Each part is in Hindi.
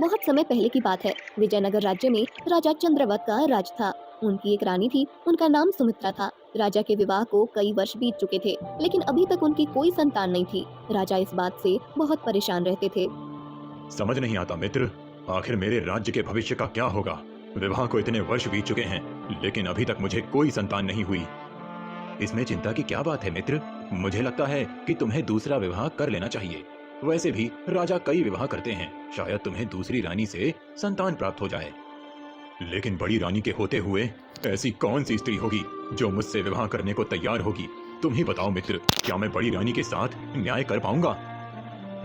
बहुत समय पहले की बात है। विजयनगर राज्य में राजा चंद्रवत का राज था। उनकी एक रानी थी, उनका नाम सुमित्रा था। राजा के विवाह को कई वर्ष बीत चुके थे, लेकिन अभी तक उनकी कोई संतान नहीं थी। राजा इस बात से बहुत परेशान रहते थे। समझ नहीं आता मित्र, आखिर मेरे राज्य के भविष्य का क्या होगा। विवाह को इतने वर्ष बीत चुके हैं, लेकिन अभी तक मुझे कोई संतान नहीं हुई। इसमें चिंता की क्या बात है मित्र? मुझे लगता है कि तुम्हें दूसरा विवाह कर लेना चाहिए। वैसे भी राजा कई विवाह करते हैं, शायद तुम्हें दूसरी रानी से संतान प्राप्त हो जाए। लेकिन बड़ी रानी के होते हुए ऐसी कौन सी स्त्री होगी जो मुझसे विवाह करने को तैयार होगी? तुम ही बताओ मित्र, क्या मैं बड़ी रानी के साथ न्याय कर पाऊंगा?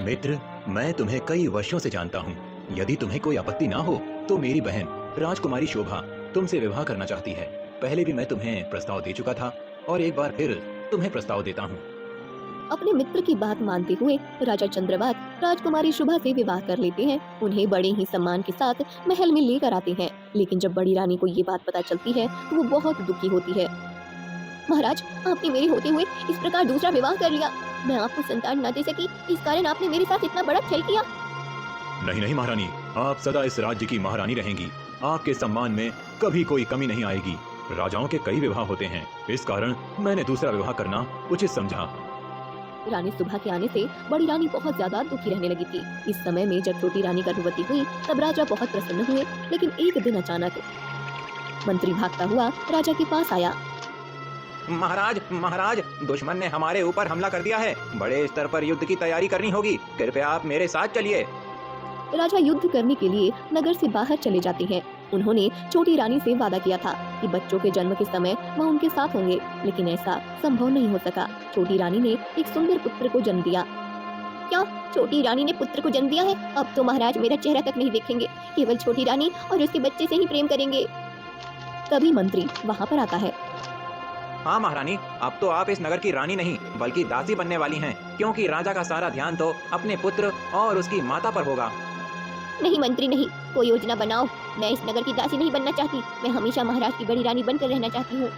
मित्र, मैं तुम्हें कई वर्षों से जानता हूँ। यदि तुम्हें कोई आपत्ति ना हो तो मेरी बहन राजकुमारी शोभा तुमसे विवाह करना चाहती है। पहले भी मैं तुम्हें प्रस्ताव दे चुका था और एक बार फिर तुम्हें प्रस्ताव देता हूँ। अपने मित्र की बात मानते हुए राजा चंद्रवत राजकुमारी शुभा से विवाह कर लेते हैं। उन्हें बड़े ही सम्मान के साथ महल में लेकर आते हैं। लेकिन जब बड़ी रानी को ये बात पता चलती है तो वो बहुत दुखी होती है। महाराज, आपने मेरे होते हुए इस प्रकार दूसरा विवाह कर लिया। मैं आपको संतान न दे सकी, इस कारण आपने मेरे साथ इतना बड़ा छल किया। नहीं नहीं महारानी, आप सदा इस राज्य की महारानी रहेंगी। आपके सम्मान में कभी कोई कमी नहीं आएगी। राजाओं के कई विवाह होते हैं, इस कारण मैंने दूसरा विवाह करना उचित समझा। रानी सुबह के आने से बड़ी रानी बहुत ज्यादा दुखी रहने लगी थी। इस समय में जब छोटी रानी गर्भवती हुई तब राजा बहुत प्रसन्न हुए। लेकिन एक दिन अचानक मंत्री भागता हुआ राजा के पास आया। महाराज महाराज, दुश्मन ने हमारे ऊपर हमला कर दिया है। बड़े स्तर पर युद्ध की तैयारी करनी होगी। कृपया आप मेरे साथ चलिए। राजा युद्ध करने के लिए नगर से बाहर चले जाते हैं। उन्होंने छोटी रानी से वादा किया था कि बच्चों के जन्म के समय वह उनके साथ होंगे, लेकिन ऐसा संभव नहीं हो सका। छोटी रानी ने एक सुंदर पुत्र को जन्म दिया। क्या छोटी रानी ने पुत्र को जन्म दिया है? अब तो महाराज मेरा चेहरा तक नहीं देखेंगे, केवल छोटी रानी और उसके बच्चे से ही प्रेम करेंगे। तभी मंत्री वहाँ पर आता है। हाँ महारानी, अब तो आप इस नगर की रानी नहीं बल्कि दासी बनने वाली हैं, क्योंकि राजा का सारा ध्यान तो अपने पुत्र और उसकी माता पर होगा। नहीं मंत्री नहीं, कोई योजना बनाओ। मैं इस नगर की दासी नहीं बनना चाहती। मैं हमेशा महाराज की बड़ी रानी बनकर रहना चाहती हूँ।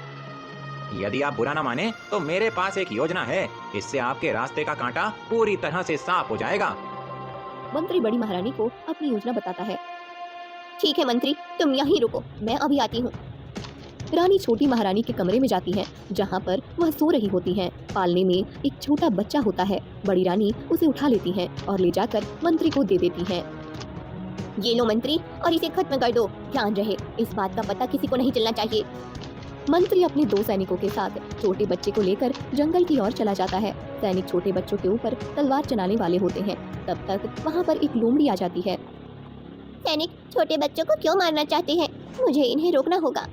यदि आप बुरा न माने तो मेरे पास एक योजना है। इससे आपके रास्ते का कांटा पूरी तरह से साफ हो जाएगा। मंत्री बड़ी महारानी को अपनी योजना बताता है। ठीक है मंत्री, तुम यहीं रुको, मैं अभी आती हूँ। रानी छोटी महारानी के कमरे में जाती है, जहाँ पर वह सो रही होती है। पालने में एक छोटा बच्चा होता है। बड़ी रानी उसे उठा लेती है और ले जाकर मंत्री को दे देती है। ये लो मंत्री, और इसे खत्म कर दो। ध्यान रहे, इस बात का पता किसी को नहीं चलना चाहिए। मंत्री अपने 2 सैनिकों के साथ छोटे बच्चे को लेकर जंगल की ओर चला जाता है। सैनिक छोटे बच्चों के ऊपर तलवार चलाने वाले होते हैं। तब तक वहाँ पर एक लोमड़ी आ जाती है। सैनिक छोटे बच्चों को क्यों मारना चाहते हैं? मुझे इन्हें रोकना होगा।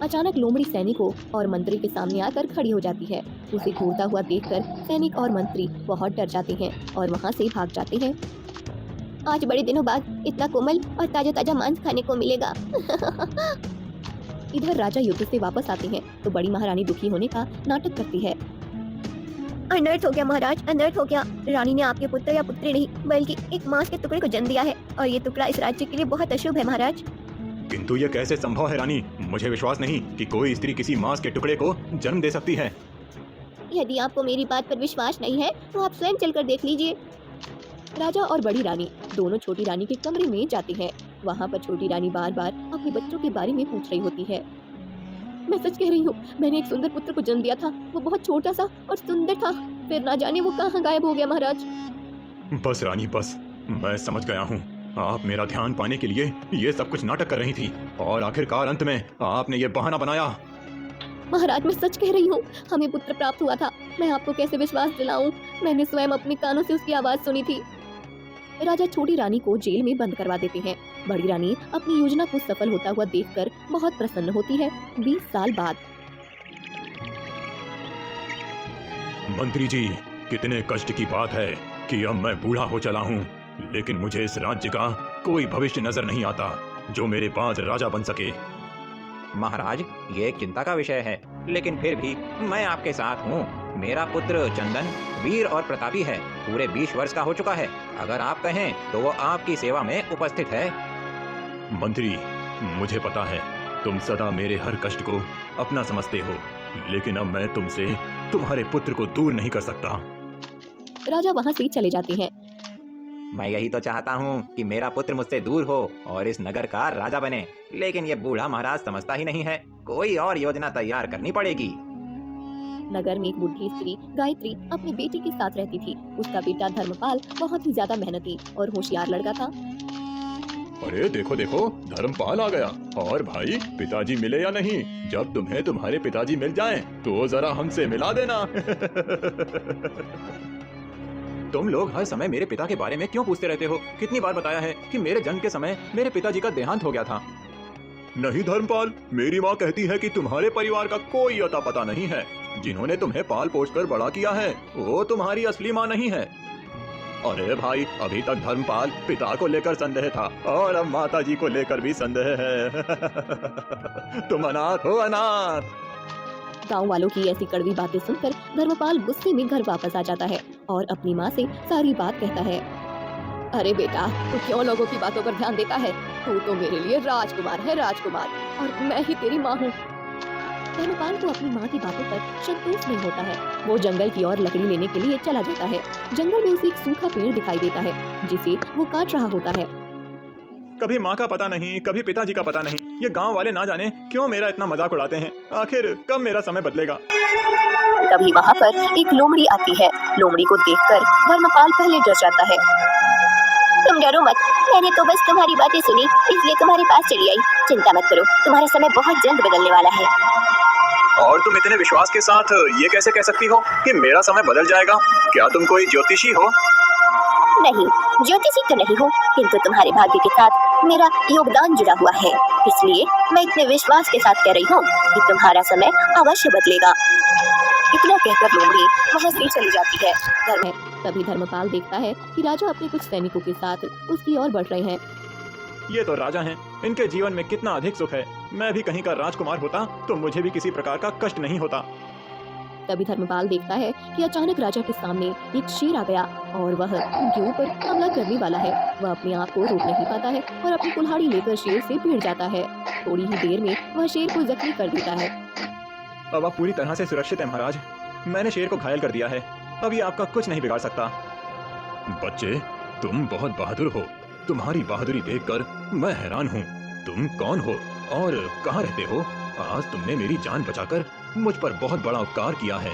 अचानक लोमड़ी सैनिकों और मंत्री के सामने आकर खड़ी हो जाती है। उसे घूरता हुआ देखकर सैनिक और मंत्री बहुत डर जाते हैं और वहाँ से भाग जाते हैं। आज बड़े दिनों बाद इतना कोमल और ताजा ताजा मांस खाने को मिलेगा। इधर राजा युद्ध से वापस आते हैं तो बड़ी महारानी दुखी होने का नाटक करती है। अनर्थ हो गया महाराज, अनर्थ हो गया। रानी ने आपके पुत्र या पुत्री नहीं बल्कि एक मांस के टुकड़े को जन्म दिया है, और ये टुकड़ा इस राज्य के लिए बहुत अशुभ है महाराज। किंतु ये कैसे संभव है रानी? मुझे विश्वास नहीं कि कोई स्त्री किसी मांस के टुकड़े को जन्म दे सकती है। यदि आपको मेरी बात पर विश्वास नहीं है तो आप स्वयं चलकर देख लीजिए। राजा और बड़ी रानी दोनों छोटी रानी के कमरे में जाते हैं। वहाँ पर छोटी रानी बार बार अपने बच्चों के बारे में पूछ रही होती है। मैं सच कह रही हूँ, मैंने एक सुंदर पुत्र को जन्म दिया था। वो बहुत छोटा सा और सुंदर था, फिर ना जाने वो कहाँ गायब हो गया महाराज। बस रानी बस, मैं समझ गया हूँ। आप मेरा ध्यान पाने के लिए ये सब कुछ नाटक कर रही थी और आखिरकार अंत में आपने ये बहाना बनाया। महाराज मैं सच कह रही हूँ, हमें पुत्र प्राप्त हुआ था। मैं आपको कैसे विश्वास दिलाऊं? मैंने स्वयं अपने कानों से उसकी आवाज सुनी थी। राजा छोटी रानी को जेल में बंद करवा देते हैं। बड़ी रानी अपनी योजना को सफल होता हुआ देखकर बहुत प्रसन्न होती है। 20 साल बाद। मंत्री जी, कितने कष्ट की बात है कि अब मैं बूढ़ा हो चला हूँ, लेकिन मुझे इस राज्य का कोई भविष्य नजर नहीं आता जो मेरे बाद राजा बन सके। महाराज, ये एक चिंता का विषय है, लेकिन फिर भी मैं आपके साथ हूँ। मेरा पुत्र चंदन वीर और प्रतापी है, पूरे 20 वर्ष का हो चुका है। अगर आप कहें तो वो आपकी सेवा में उपस्थित है। मंत्री, मुझे पता है तुम सदा मेरे हर कष्ट को अपना समझते हो, लेकिन अब मैं तुमसे तुम्हारे पुत्र को दूर नहीं कर सकता। राजा वहाँ से चले जाते हैं। मैं यही तो चाहता हूँ कि मेरा पुत्र मुझसे दूर हो और इस नगर का राजा बने, लेकिन ये बूढ़ा महाराज समझता ही नहीं है। कोई और योजना तैयार करनी पड़ेगी। नगर में एक बुढ़ी स्त्री गायत्री अपने बेटे के साथ रहती थी। उसका बेटा धर्मपाल बहुत ही ज्यादा मेहनती और होशियार लड़का था। अरे देखो देखो, धर्मपाल आ गया। और भाई, पिताजी मिले या नहीं? जब तुम्हें तुम्हारे पिताजी मिल जाएं, तो जरा हमसे मिला देना। तुम लोग हर समय मेरे पिता के बारे में क्यों पूछते रहते हो? कितनी बार बताया है कि मेरे जन्म के समय मेरे पिताजी का देहांत हो गया था। नहीं धर्मपाल, मेरी माँ कहती है कि तुम्हारे परिवार का कोई अता पता नहीं है। जिन्होंने तुम्हें पाल पोस कर बड़ा किया है, वो तुम्हारी असली माँ नहीं है। अरे भाई, अभी तक धर्मपाल पिता को लेकर संदेह था और अब माताजी को लेकर भी संदेह है। तुम अनाथ हो, अनाथ। गांव वालों की ऐसी कड़वी बातें सुनकर धर्मपाल गुस्से में घर वापस आ जाता है और अपनी माँ से सारी बात कहता है। अरे बेटा, तू क्यों लोगों की बातों पर ध्यान देता है? तू तो मेरे लिए राजकुमार है, राजकुमार, और मैं ही तेरी माँ हूँ। धर्मपाल को अपनी माँ की बातों पर संतोष नहीं होता है। वो जंगल की ओर लकड़ी लेने के लिए चला जाता है। जंगल में उसे एक सूखा पेड़ दिखाई देता है जिसे वो काट रहा होता है। कभी माँ का पता नहीं, कभी पिताजी का पता नहीं। ये गांव वाले ना जाने क्यों मेरा इतना मजाक उड़ाते हैं। आखिर कब मेरा समय बदलेगा? तभी वहाँ पर एक लोमड़ी आती है। लोमड़ी को देखकर धर्मपाल पहले डर जाता है। तुम डरो मत, मैंने तो बस तुम्हारी बातें सुनी, इसलिए तुम्हारे पास चली आई। चिंता मत करो, तुम्हारा समय बहुत जल्द बदलने वाला है। और तुम इतने विश्वास के साथ ये कैसे कह सकती हो कि मेरा समय बदल जाएगा? क्या तुम कोई ज्योतिषी हो? नहीं, ज्योतिषी तो नहीं हूँ, किंतु तुम्हारे भाग्य के साथ मेरा योगदान जुड़ा हुआ है, इसलिए मैं इतने विश्वास के साथ कह रही हूँ कि तुम्हारा समय अवश्य बदलेगा। इतना कहकर लोमड़ी वहाँ से चली जाती है। तभी धर्मपाल देखता है कि राजा अपने कुछ सैनिकों के साथ उसकी ओर बढ़ रहे हैं। ये तो राजा हैं, इनके जीवन में कितना अधिक सुख है। मैं भी कहीं का राजकुमार होता तो मुझे भी किसी प्रकार का कष्ट नहीं होता। तभी धर्मपाल देखता है कि अचानक राजा के सामने एक शेर आ गया और वह उनके ऊपर हमला करने वाला है। वह अपने आप को रोक नहीं पाता है और अपनी कुल्हाड़ी लेकर शेर से भिड़ जाता है। थोड़ी ही देर में वह शेर को जख्मी कर देता है। अब आप पूरी तरह से सुरक्षित हैं महाराज। मैंने शेर को घायल कर दिया है, अब ये आपका कुछ नहीं बिगाड़ सकता। बच्चे, तुम बहुत बहादुर हो। तुम्हारी बहादुरी देखकर मैं हैरान हूँ। तुम कौन हो और कहाँ रहते हो? आज तुमने मेरी जान बचाकर मुझ पर बहुत बड़ा उपकार किया है।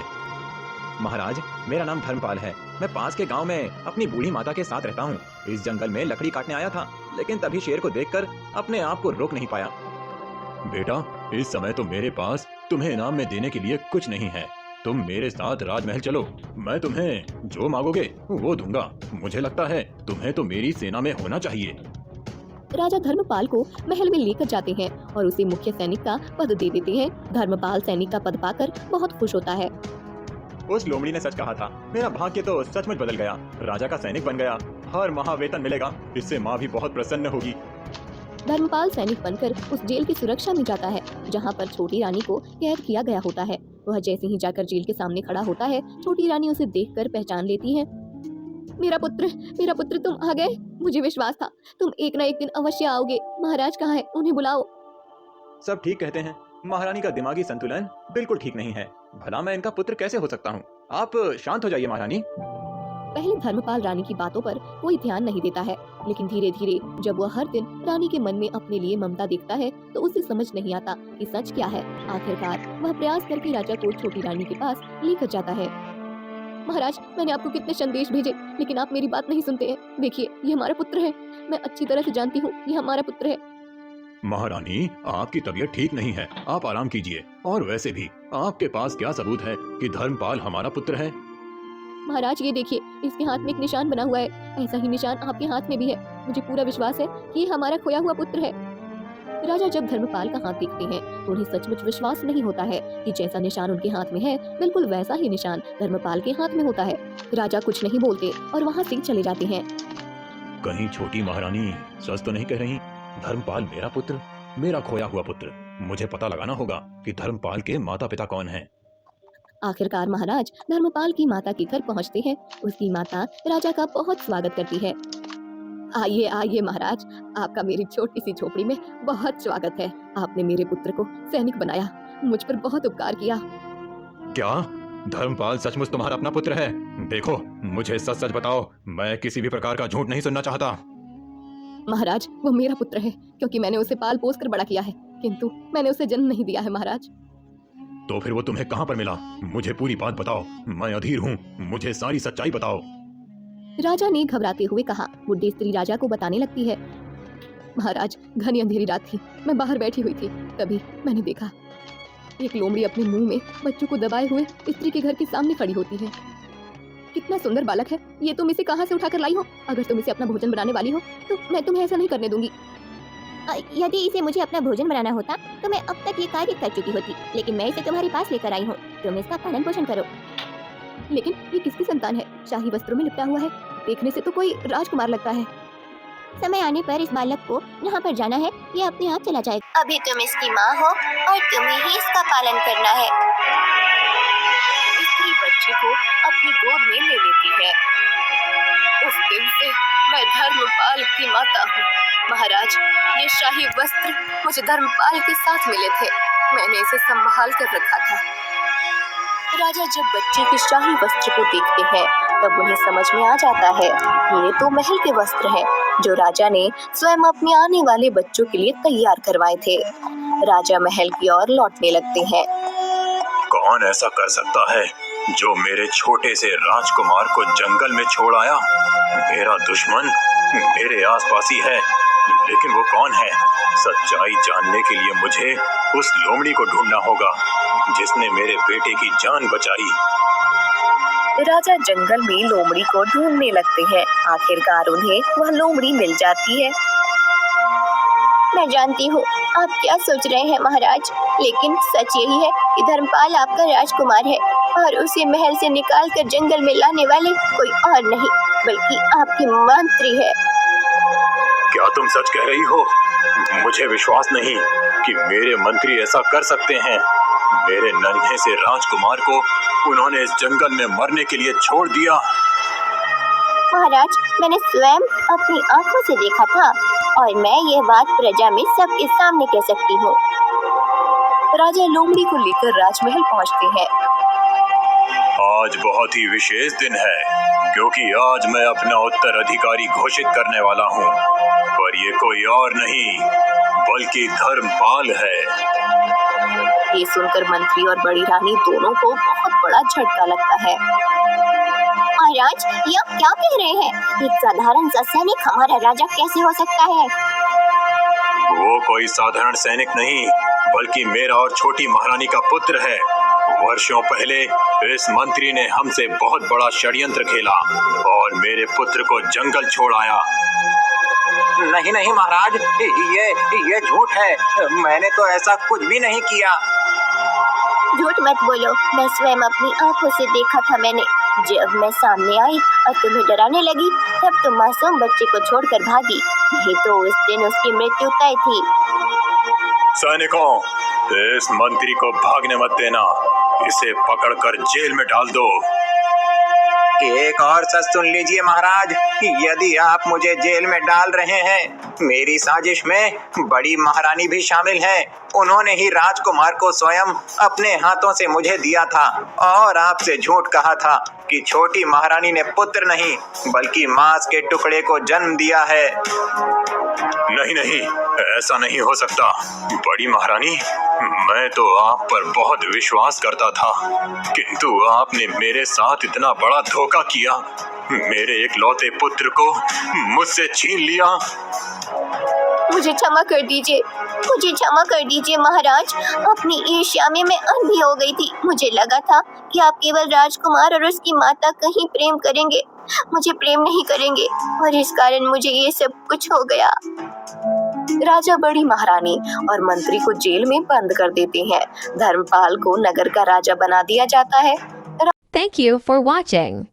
महाराज, मेरा नाम धर्मपाल है। मैं पास के गांव में अपनी बूढ़ी माता के साथ रहता हूँ। इस जंगल में लकड़ी काटने आया था, लेकिन तभी शेर को देखकर अपने आप को रोक नहीं पाया। बेटा, इस समय तो मेरे पास तुम्हें इनाम में देने के लिए कुछ नहीं है। तुम मेरे साथ राजमहल चलो, मैं तुम्हें जो मांगोगे वो दूंगा। मुझे लगता है तुम्हें तो मेरी सेना में होना चाहिए। राजा धर्मपाल को महल में लेकर जाते हैं और उसे मुख्य सैनिक का पद दे देते हैं। धर्मपाल सैनिक का पद पाकर बहुत खुश होता है। उस लोमड़ी ने सच कहा था, मेरा भाग्य तो सचमुच बदल गया। राजा का सैनिक बन गया, हर माह वेतन मिलेगा। इससे माँ भी बहुत प्रसन्न होगी। धर्मपाल सैनिक बनकर उस जेल की सुरक्षा में जाता है जहाँ पर छोटी रानी को कैद किया गया होता है। वह जैसे ही जाकर जेल के सामने खड़ा होता है, छोटी रानी उसे देखकर पहचान लेती है। मेरा पुत्र तुम आ गए। मुझे विश्वास था तुम एक न एक दिन अवश्य आओगे। महाराज कहाँ है? उन्हें बुलाओ। सब ठीक कहते हैं, महारानी का दिमागी संतुलन बिल्कुल ठीक नहीं है। भला मैं इनका पुत्र कैसे हो सकता हूँ? आप शांत हो जाइए महारानी। पहले धर्मपाल रानी की बातों पर कोई ध्यान नहीं देता है, लेकिन धीरे धीरे जब वह हर दिन रानी के मन में अपने लिए ममता देखता है तो उसे समझ नहीं आता कि सच क्या है। आखिरकार वह प्रयास करके राजा को छोटी रानी के पास लेकर जाता है। महाराज, मैंने आपको कितने संदेश भेजे, लेकिन आप मेरी बात नहीं सुनते हैं। देखिए, ये हमारा पुत्र है। मैं अच्छी तरह से जानती हूँ ये हमारा पुत्र है। महारानी, आपकी तबीयत ठीक नहीं है, आप आराम कीजिए। और वैसे भी आपके पास क्या सबूत है कि धर्मपाल हमारा पुत्र है? महाराज, ये देखिए, इसके हाथ में एक निशान बना हुआ है। ऐसा ही निशान आपके हाथ में भी है। मुझे पूरा विश्वास है कि ये हमारा खोया हुआ पुत्र है। राजा जब धर्मपाल का हाथ देखते हैं तो उन्हें सचमुच विश्वास नहीं होता है कि जैसा निशान उनके हाथ में है, बिल्कुल वैसा ही निशान धर्मपाल के हाथ में होता है। राजा कुछ नहीं बोलते और वहाँ से चले जाते हैं। कहीं छोटी महारानी सच तो नहीं कह रही? धर्मपाल मेरा पुत्र, मेरा खोया हुआ पुत्र। मुझे पता लगाना होगा कि धर्मपाल के माता पिता कौन हैं। आखिरकार महाराज धर्मपाल की माता के घर पहुँचते हैं। उसकी माता राजा का बहुत स्वागत करती है। आइए आइए महाराज, आपका मेरी छोटी सी झोपड़ी में बहुत स्वागत है। आपने मेरे पुत्र को सैनिक बनाया, मुझ पर बहुत उपकार किया। क्या धर्मपाल सचमुच तुम्हारा अपना पुत्र है? देखो, मुझे सच सच बताओ, मैं किसी भी प्रकार का झूठ नहीं सुनना चाहता। महाराज, वो मेरा पुत्र है क्योंकि मैंने उसे पाल पोस कर बड़ा किया है, किंतु मैंने उसे जन्म नहीं दिया है महाराज। तो फिर वो तुम्हें कहाँ पर मिला? मुझे पूरी बात बताओ, मैं अधीर हूँ, मुझे सारी सच्चाई बताओ। राजा ने घबराते हुए कहा। बुढ़ी स्त्री राजा को बताने लगती है, महाराज, घनी अंधेरी रात थी, मैं बाहर बैठी हुई थी, तभी मैंने देखा एक लोमड़ी अपने मुंह में बच्चों को दबाए हुए स्त्री के घर के सामने खड़ी होती है। कितना सुंदर बालक है ये, तुम इसे कहाँ से उठाकर लाई हो? अगर तुम इसे अपना भोजन बनाने वाली हो तो मैं तुम्हें ऐसा नहीं करने दूंगी। यदि इसे मुझे अपना भोजन बनाना होता तो मैं अब तक ये कार्य कर चुकी होती, लेकिन मैं इसे तुम्हारे पास लेकर आई हूँ, तुम इसका पालन पोषण करो। लेकिन ये किसकी संतान है? शाही वस्त्रों में लिपटा हुआ है, देखने से तो कोई राजकुमार लगता है। समय आने पर इस बालक को जहाँ पर जाना है ये अपने आप चला जाएगा। अभी तुम इसकी माँ हो और तुम्हें ही इसका पालन करना है। स्त्री बच्चे को अपनी गोद में ले लेती है। उस दिन से मैं धर्मपाल की माता हूँ। महाराज, ये शाही वस्त्र मुझे धर्मपाल के साथ मिले थे, मैंने इसे संभाल कर रखा था। राजा जब बच्चे के शाही वस्त्र को देखते हैं तब उन्हें समझ में आ जाता है ये तो महल के वस्त्र हैं जो राजा ने स्वयं अपने आने वाले बच्चों के लिए तैयार करवाए थे। राजा महल की ओर लौटने लगते हैं। कौन ऐसा कर सकता है जो मेरे छोटे से राजकुमार को जंगल में छोड़ आया? मेरा दुश्मन मेरे आसपास ही है, लेकिन वो कौन है? सच्चाई जानने के लिए मुझे उस लोमड़ी को ढूंढना होगा जिसने मेरे बेटे की जान बचाई। राजा जंगल में लोमड़ी को ढूंढने लगते हैं। आखिरकार उन्हें वह लोमड़ी मिल जाती है। मैं जानती हूँ आप क्या सोच रहे हैं महाराज, लेकिन सच यही है कि धर्मपाल आपका राजकुमार है और उसे महल से निकाल कर जंगल में लाने वाले कोई और नहीं बल्कि आपकी मंत्री है। क्या तुम सच कह रही हो? मुझे विश्वास नहीं कि मेरे मंत्री ऐसा कर सकते हैं। मेरे नन्हे से राजकुमार को उन्होंने इस जंगल में मरने के लिए छोड़ दिया। महाराज, मैंने स्वयं अपनी आंखों से देखा था और मैं यह बात प्रजा में सबके सामने कह सकती हूँ। राजा लोमड़ी को लेकर राजमहल पहुँचते हैं। आज बहुत ही विशेष दिन है क्योंकि आज मैं अपना उत्तराधिकारी घोषित करने वाला हूँ, पर ये कोई और नहीं बल्कि धर्मपाल है। ये सुनकर मंत्री और बड़ी रानी दोनों को बहुत बड़ा झटका लगता है। महाराज, ये आप क्या कह रहे हैं? एक साधारण सा सैनिक हमारा राजा कैसे हो सकता है? वो कोई साधारण सैनिक नहीं बल्कि मेरा और छोटी महारानी का पुत्र है। वर्षों पहले इस मंत्री ने हमसे बहुत बड़ा षड्यंत्र खेला और मेरे पुत्र को जंगल छोड़ आया। नहीं नहीं महाराज, ये झूठ है, मैंने तो ऐसा कुछ भी नहीं किया। झूठ मत बोलो, मैं स्वयं अपनी आंखों से देखा था। मैंने जब मैं सामने आई और तुम्हें डराने लगी तब तुम मासूम बच्चे को छोड़कर भागी, नहीं तो उस दिन उसकी मृत्यु तय थी। सैनिकों, इस मंत्री को भागने मत देना, इसे पकड़कर जेल में डाल दो। एक और सच सुन लीजिए महाराज, यदि आप मुझे जेल में डाल रहे हैं, मेरी साजिश में बड़ी महारानी भी शामिल है। उन्होंने ही राजकुमार को स्वयं अपने हाथों से मुझे दिया था और आपसे झूठ कहा था कि छोटी महारानी ने पुत्र नहीं बल्कि मांस के टुकड़े को जन्म दिया है। नहीं नहीं, ऐसा नहीं हो सकता। बड़ी महारानी, मैं तो आप पर बहुत विश्वास करता था, किंतु आपने मेरे साथ इतना बड़ा धोखा किया, मेरे इकलौते पुत्र को मुझसे छीन लिया। मुझे क्षमा कर दीजिए, मुझे क्षमा कर दीजिए महाराज। अपनी ईर्ष्या में मैं अंधी हो गई थी। मुझे लगा था कि आप केवल राजकुमार और उसकी माता का ही प्रेम करेंगे, मुझे प्रेम नहीं करेंगे, और इस कारण मुझे ये सब कुछ हो गया। राजा बड़ी महारानी और मंत्री को जेल में बंद कर देते हैं। धर्मपाल को नगर का राजा बना दिया जाता है। Thank you for watching.